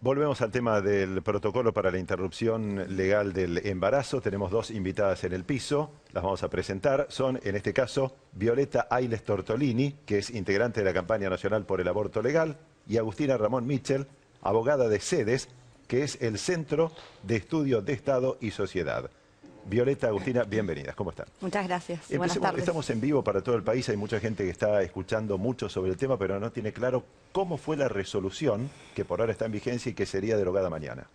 Volvemos al tema del protocolo para la interrupción legal del embarazo. Tenemos dos invitadas en el piso, las vamos a presentar. Son, en este caso, Violeta Ailes Tortolini, que es integrante de la campaña nacional por el aborto legal, y Agustina Ramón Mitchell, abogada de CEDES, que es el Centro de Estudio de Estado y Sociedad. Violeta, Agustina, bienvenidas. ¿Cómo están? Muchas gracias. Buenas tardes. Estamos en vivo para todo el país. Hay mucha gente que está escuchando mucho sobre el tema, pero no tiene claro cómo fue la resolución que por ahora está en vigencia y que sería derogada mañana.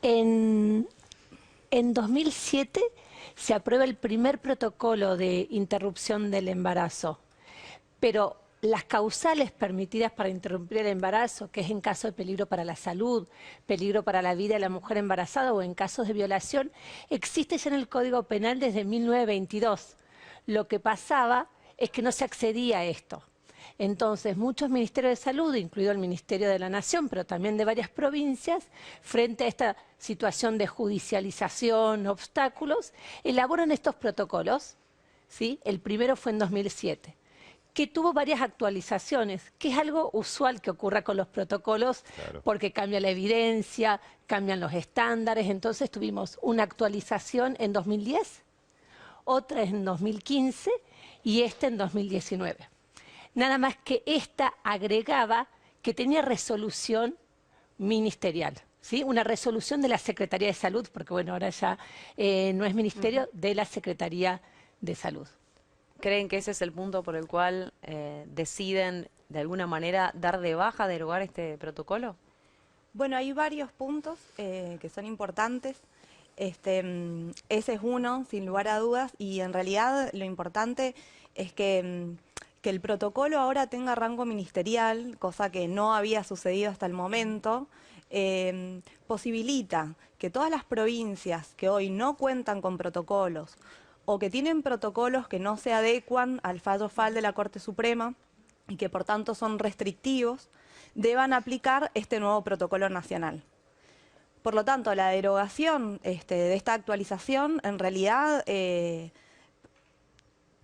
En 2007 se aprueba el primer protocolo de interrupción del embarazo, pero las causales permitidas para interrumpir el embarazo, que es en caso de peligro para la salud, peligro para la vida de la mujer embarazada o en casos de violación, existe ya en el Código Penal desde 1922. Lo que pasaba es que no se accedía a esto. Entonces, muchos ministerios de salud, incluido el Ministerio de la Nación, pero también de varias provincias, frente a esta situación de judicialización, obstáculos, elaboran estos protocolos, ¿sí? El primero fue en 2007. Que tuvo varias actualizaciones, que es algo usual que ocurra con los protocolos, claro, porque cambia la evidencia, cambian los estándares. Entonces tuvimos una actualización en 2010, otra en 2015 y esta en 2019. Nada más que esta agregaba que tenía resolución ministerial, ¿sí? Una resolución de la Secretaría de Salud, porque bueno, ahora ya no es ministerio, de la Secretaría de Salud. ¿Creen que ese es el punto por el cual deciden de alguna manera dar de baja, derogar este protocolo? Bueno, hay varios puntos que son importantes. Ese es uno, sin lugar a dudas, y en realidad lo importante es que el protocolo ahora tenga rango ministerial, cosa que no había sucedido hasta el momento, posibilita que todas las provincias que hoy no cuentan con protocolos o que tienen protocolos que no se adecuan al fallo FAL de la Corte Suprema y que por tanto son restrictivos, deban aplicar este nuevo protocolo nacional. Por lo tanto, la derogación de esta actualización en realidad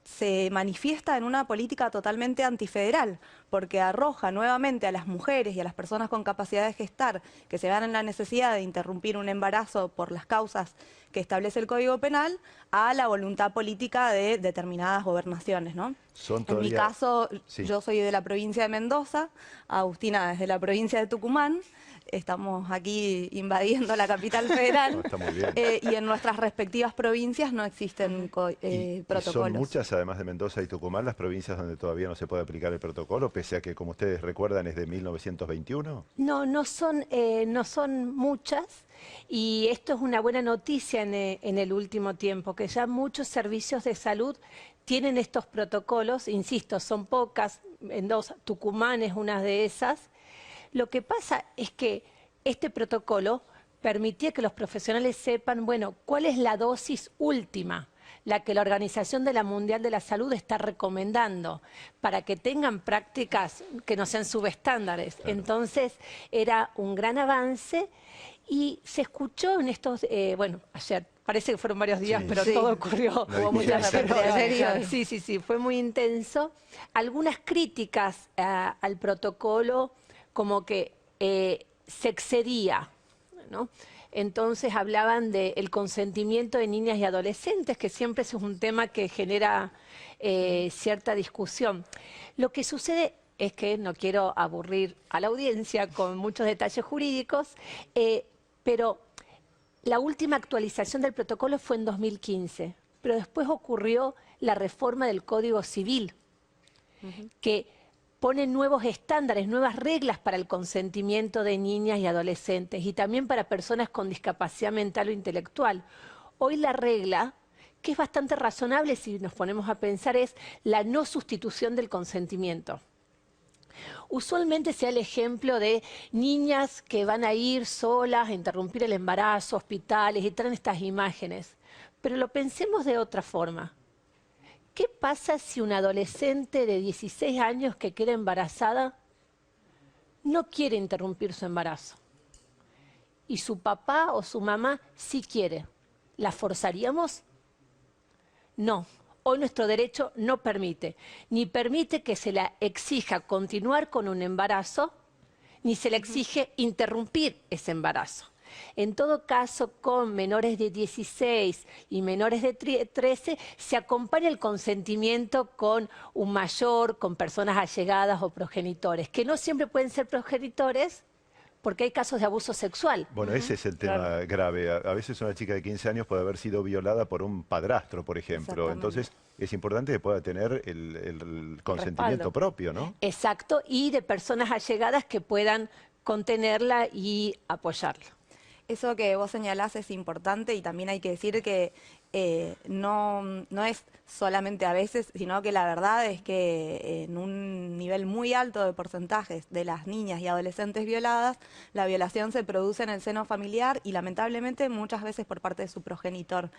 se manifiesta en una política totalmente antifederal, porque arroja nuevamente a las mujeres y a las personas con capacidad de gestar que se vean en la necesidad de interrumpir un embarazo por las causas que establece el Código Penal a la voluntad política de determinadas gobernaciones, ¿no? En mi caso, sí, yo soy de la provincia de Mendoza, Agustina es de la provincia de Tucumán. Estamos aquí invadiendo la capital federal. No, está muy bien. Y en nuestras respectivas provincias no existen protocolos. ¿Y son muchas, además de Mendoza y Tucumán, las provincias donde todavía no se puede aplicar el protocolo, pese a que, como ustedes recuerdan, es de 1921? No, no son muchas, y esto es una buena noticia en el último tiempo, que ya muchos servicios de salud tienen estos protocolos. Insisto, son pocas, Mendoza, Tucumán es una de esas. Lo que pasa es que este protocolo permitía que los profesionales sepan, bueno, cuál es la dosis última, la que la Organización Mundial de la Salud está recomendando, para que tengan prácticas que no sean subestándares. Claro. Entonces, era un gran avance y se escuchó en estos, bueno, ayer, parece que fueron varios días, sí, pero sí, todo ocurrió. Hubo muchas repercusiones. Sí, fue muy intenso. Algunas críticas al protocolo, como que se excedía, ¿no? Entonces hablaban del consentimiento de niñas y adolescentes, que siempre es un tema que genera cierta discusión. Lo que sucede es que, no quiero aburrir a la audiencia con muchos detalles jurídicos, pero la última actualización del protocolo fue en 2015, pero después ocurrió la reforma del Código Civil, que pone nuevos estándares, nuevas reglas para el consentimiento de niñas y adolescentes y también para personas con discapacidad mental o intelectual. Hoy la regla, que es bastante razonable si nos ponemos a pensar, es la no sustitución del consentimiento. Usualmente se da el ejemplo de niñas que van a ir solas a interrumpir el embarazo, hospitales, y traen estas imágenes. Pero lo pensemos de otra forma. ¿Qué pasa si una adolescente de 16 años que queda embarazada no quiere interrumpir su embarazo? Y su papá o su mamá sí quiere. ¿La forzaríamos? No. Hoy nuestro derecho no permite. Ni permite que se la exija continuar con un embarazo, ni se le exige interrumpir ese embarazo. En todo caso, con menores de 16 y menores de 13, se acompaña el consentimiento con un mayor, con personas allegadas o progenitores, que no siempre pueden ser progenitores porque hay casos de abuso sexual. Bueno, ese es el tema grave. A veces una chica de 15 años puede haber sido violada por un padrastro, por ejemplo. Entonces, es importante que pueda tener el consentimiento propio, ¿no? Exacto, y de personas allegadas que puedan contenerla y apoyarla. Eso que vos señalás es importante y también hay que decir que no es solamente a veces, sino que la verdad es que en un nivel muy alto de porcentajes de las niñas y adolescentes violadas, la violación se produce en el seno familiar y lamentablemente muchas veces por parte de su progenitor.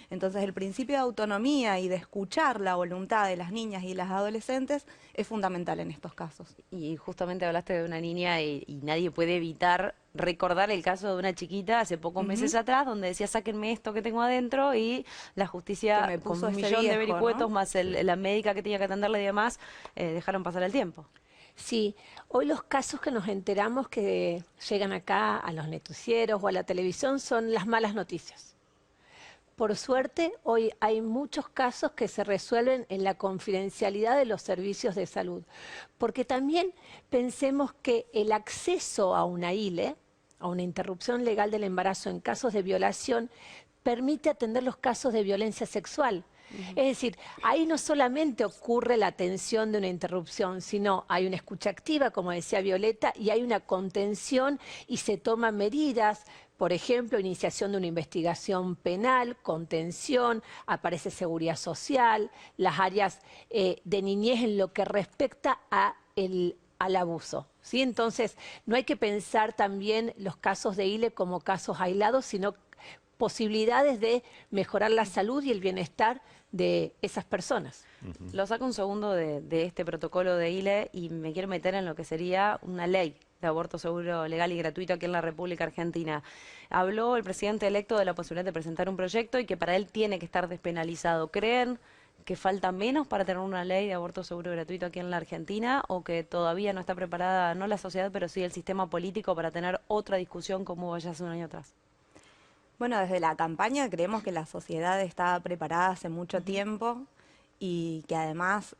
Entonces el principio de autonomía y de escuchar la voluntad de las niñas y las adolescentes es fundamental en estos casos. Y justamente hablaste de una niña y nadie puede evitar recordar el caso de una chiquita hace pocos meses atrás, donde decía, sáquenme esto que tengo adentro, y la justicia, Que me con puso un ese millón de viejo, vericuetos, ¿no? más la médica que tenía que atenderle y demás, dejaron pasar el tiempo. Sí, hoy los casos que nos enteramos que llegan acá a los noticieros o a la televisión son las malas noticias. Por suerte, hoy hay muchos casos que se resuelven en la confidencialidad de los servicios de salud, porque también pensemos que el acceso a una ILE, a una interrupción legal del embarazo en casos de violación, permite atender los casos de violencia sexual. Es decir, ahí no solamente ocurre la atención de una interrupción, sino hay una escucha activa, como decía Violeta, y hay una contención y se toman medidas. Por ejemplo, iniciación de una investigación penal, contención, aparece seguridad social, las áreas de niñez en lo que respecta al abuso, ¿sí? Entonces, no hay que pensar también los casos de ILE como casos aislados, sino posibilidades de mejorar la salud y el bienestar de esas personas. Lo saco un segundo de este protocolo de ILE y me quiero meter en lo que sería una ley de aborto seguro, legal y gratuito aquí en la República Argentina. Habló el presidente electo de la posibilidad de presentar un proyecto y que para él tiene que estar despenalizado. ¿Creen que falta menos para tener una ley de aborto seguro y gratuito aquí en la Argentina, o que todavía no está preparada, no la sociedad, pero sí el sistema político para tener otra discusión como hubo ya hace un año atrás? Bueno, desde la campaña creemos que la sociedad está preparada hace mucho tiempo y que además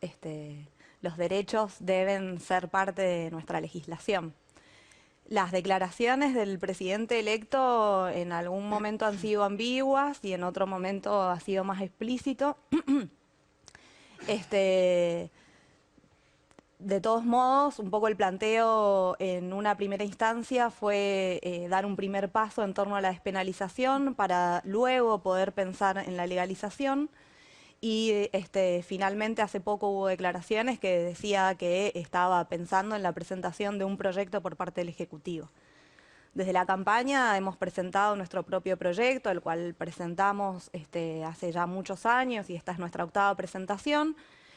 los derechos deben ser parte de nuestra legislación. Las declaraciones del presidente electo en algún momento han sido ambiguas y en otro momento ha sido más explícito. De todos modos, un poco el planteo en una primera instancia fue dar un primer paso en torno a la despenalización para luego poder pensar en la legalización. Y finalmente hace poco hubo declaraciones que decía que estaba pensando en la presentación de un proyecto por parte del Ejecutivo. Desde la campaña hemos presentado nuestro propio proyecto, el cual presentamos hace ya muchos años y esta es nuestra octava presentación.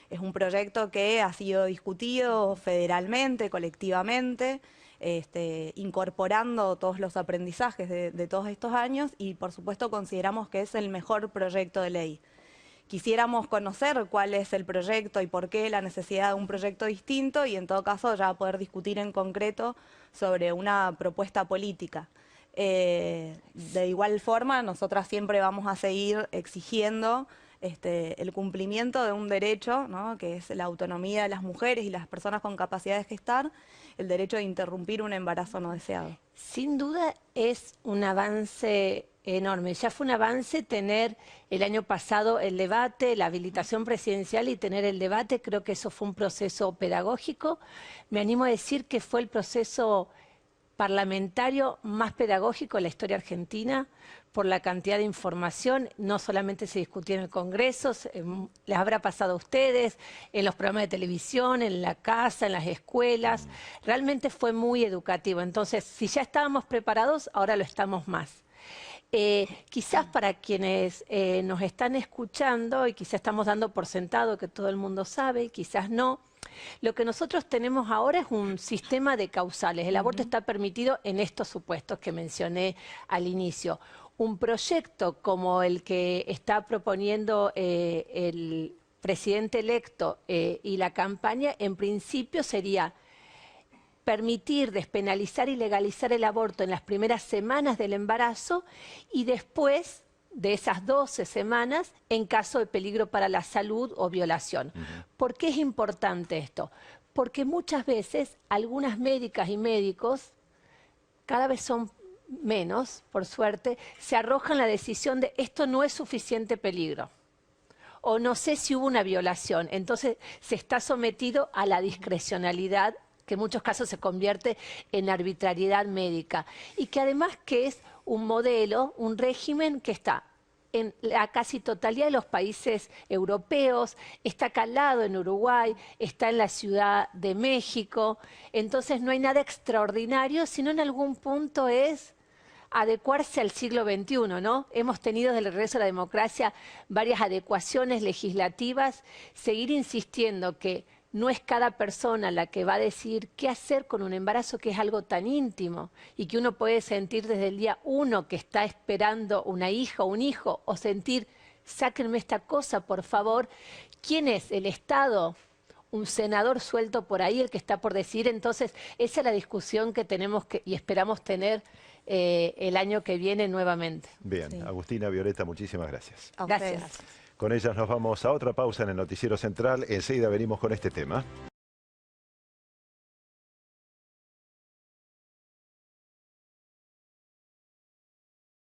Es un proyecto que ha sido discutido federalmente, colectivamente, incorporando todos los aprendizajes de todos estos años y por supuesto consideramos que es el mejor proyecto de ley. Quisiéramos conocer cuál es el proyecto y por qué la necesidad de un proyecto distinto y en todo caso ya poder discutir en concreto sobre una propuesta política. De igual forma, nosotras siempre vamos a seguir exigiendo el cumplimiento de un derecho, ¿no?, que es la autonomía de las mujeres y las personas con capacidad de gestar, el derecho de interrumpir un embarazo no deseado. Sin duda es un avance enorme. Ya fue un avance tener el año pasado el debate, la habilitación presidencial y tener el debate. Creo que eso fue un proceso pedagógico. Me animo a decir que fue el proceso parlamentario más pedagógico de la historia argentina por la cantidad de información. No solamente se discutía en el Congreso, les habrá pasado a ustedes, en los programas de televisión, en la casa, en las escuelas. Realmente fue muy educativo. Entonces, si ya estábamos preparados, ahora lo estamos más. Quizás para quienes nos están escuchando, y quizás estamos dando por sentado que todo el mundo sabe, y quizás no, lo que nosotros tenemos ahora es un sistema de causales. El aborto está permitido en estos supuestos que mencioné al inicio. Un proyecto como el que está proponiendo el presidente electo y la campaña, en principio sería permitir despenalizar y legalizar el aborto en las primeras semanas del embarazo y después de esas 12 semanas en caso de peligro para la salud o violación. ¿Por qué es importante esto? Porque muchas veces algunas médicas y médicos, cada vez son menos, por suerte, se arrojan la decisión de esto no es suficiente peligro. O no sé si hubo una violación. Entonces se está sometido a la discrecionalidad, que en muchos casos se convierte en arbitrariedad médica. Y que además que es un modelo, un régimen que está en la casi totalidad de los países europeos, está calado en Uruguay, está en la Ciudad de México. Entonces no hay nada extraordinario, sino en algún punto es adecuarse al siglo XXI, ¿no? Hemos tenido desde el regreso a la democracia varias adecuaciones legislativas, seguir insistiendo que no es cada persona la que va a decidir qué hacer con un embarazo, que es algo tan íntimo y que uno puede sentir desde el día 1 que está esperando una hija o un hijo, o sentir, sáquenme esta cosa, por favor. ¿Quién es el Estado? Un senador suelto por ahí, el que está por decidir. Entonces, esa es la discusión que tenemos y esperamos tener el año que viene nuevamente. Bien, Sí. Agustina, Violeta, muchísimas gracias. A Gracias. ustedes. Con ellas nos vamos a otra pausa en el Noticiero Central. Enseguida venimos con este tema.